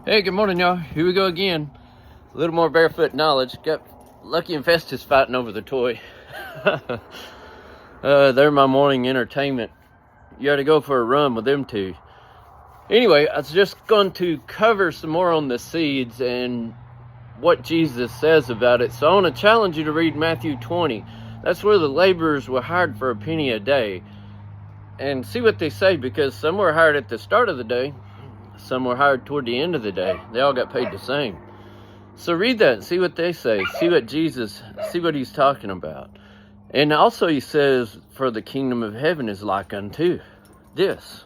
Hey, good morning, y'all. Here we go again. A little more barefoot knowledge. Got Lucky and Festus fighting over the toy. They're my morning entertainment. You got to go for a run with them two. Anyway, I was just going to cover some more on the seeds and what Jesus says about it. So I want to challenge you to read Matthew 20. That's where the laborers were hired for a penny a day. And see what they say, because some were hired at the start of the day. Some were hired toward the end of the day. They all got paid the same. So read that and see what they say. See what he's talking about. And also he says, for the kingdom of heaven is like unto this.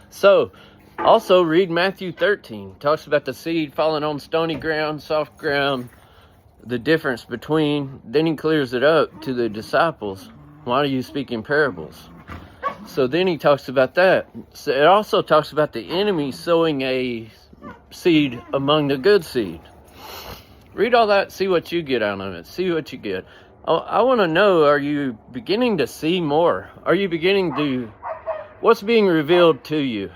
So also read Matthew 13. Talks about the seed falling on stony ground, soft ground, the difference between. Then he clears it up to the disciples. Why do you speak in parables? So then he talks about that. So it also talks about the enemy sowing a seed among the good seed. Read all that, see what you get out of it. See what you get. I want to know, are you beginning to see more? Are you beginning to... What's being revealed to you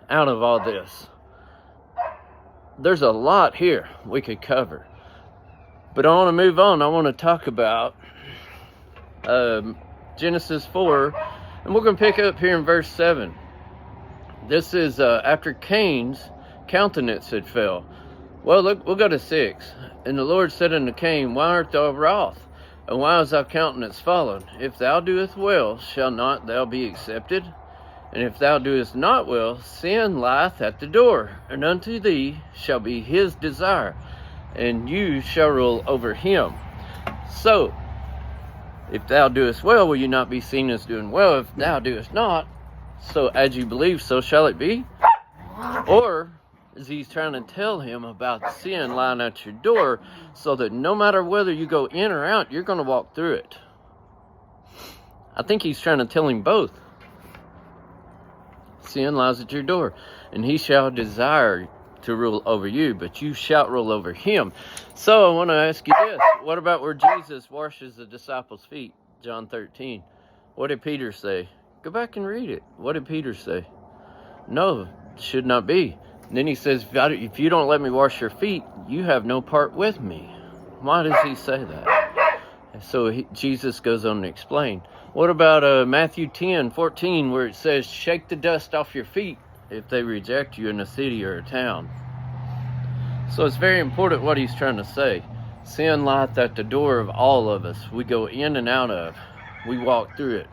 out of all this? There's a lot here we could cover. But I want to move on. I want to talk about Genesis 4. And we're going to pick up here in verse 7. This is after Cain's countenance had fell. Well, look, we'll go to 6. And the Lord said unto Cain, Why art thou wroth? And why is thy countenance fallen? If thou doest well, shall not thou be accepted? And if thou doest not well, sin lieth at the door, and unto thee shall be his desire, and you shall rule over him. So, if thou doest well, will you not be seen as doing well? If thou doest not, so as you believe, so shall it be? Or is he trying to tell him about sin lying at your door, so that no matter whether you go in or out, you're going to walk through it? I think he's trying to tell him both. Sin lies at your door, and he shall desire to rule over you, but you shall rule over him. So I want to ask you this. What about where Jesus washes the disciples' feet? John 13. What did Peter say? Go back and read it. What did Peter say? No, should not be. And then he says, if you don't let me wash your feet, you have no part with me. Why does he say that? So Jesus goes on to explain. What about Matthew 10:14, where it says, shake the dust off your feet if they reject you in a city or a town? So it's very important what he's trying to say. Sin lieth at the door of all of us. We go in and out of. We walk through it.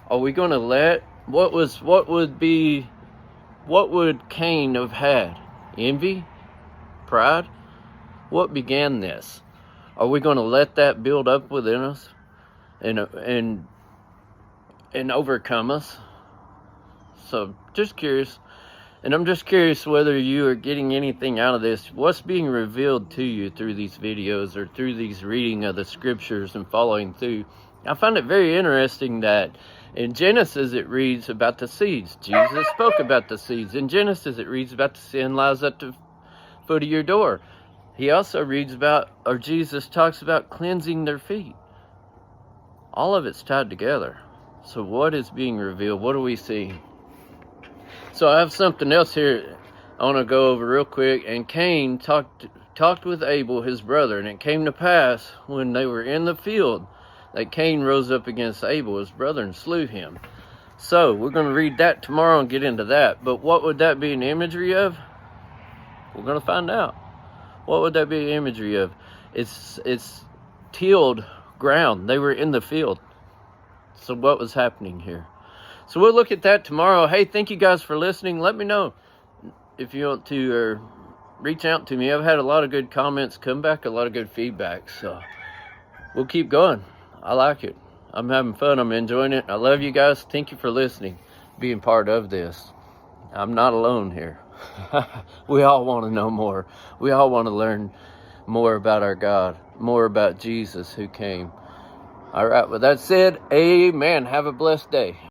Are we going to let... What would Cain have had? Envy? Pride? What began this? Are we going to let that build up within us and overcome us? So, just curious. And I'm just curious whether you are getting anything out of this. What's being revealed to you through these videos or through these reading of the scriptures and following through? I find it very interesting that in Genesis it reads about the seeds. Jesus spoke about the seeds. In Genesis it reads about the sin lies at the foot of your door. He also reads about, or Jesus talks about cleansing their feet. All of it's tied together. So what is being revealed? What do we see? So I have something else here I want to go over real quick. And Cain talked with Abel, his brother. And it came to pass, when they were in the field, that Cain rose up against Abel, his brother, and slew him. So we're going to read that tomorrow and get into that. But what would that be an imagery of? We're going to find out. What would that be an imagery of? It's tilled ground. They were in the field. So what was happening here? So we'll look at that tomorrow. Hey, thank you guys for listening. Let me know if you want to reach out to me. I've had a lot of good comments come back, a lot of good feedback. So we'll keep going. I like it. I'm having fun. I'm enjoying it. I love you guys. Thank you for listening, being part of this. I'm not alone here. We all want to know more. We all want to learn more about our God, more about Jesus who came. All right, with that said, amen. Have a blessed day.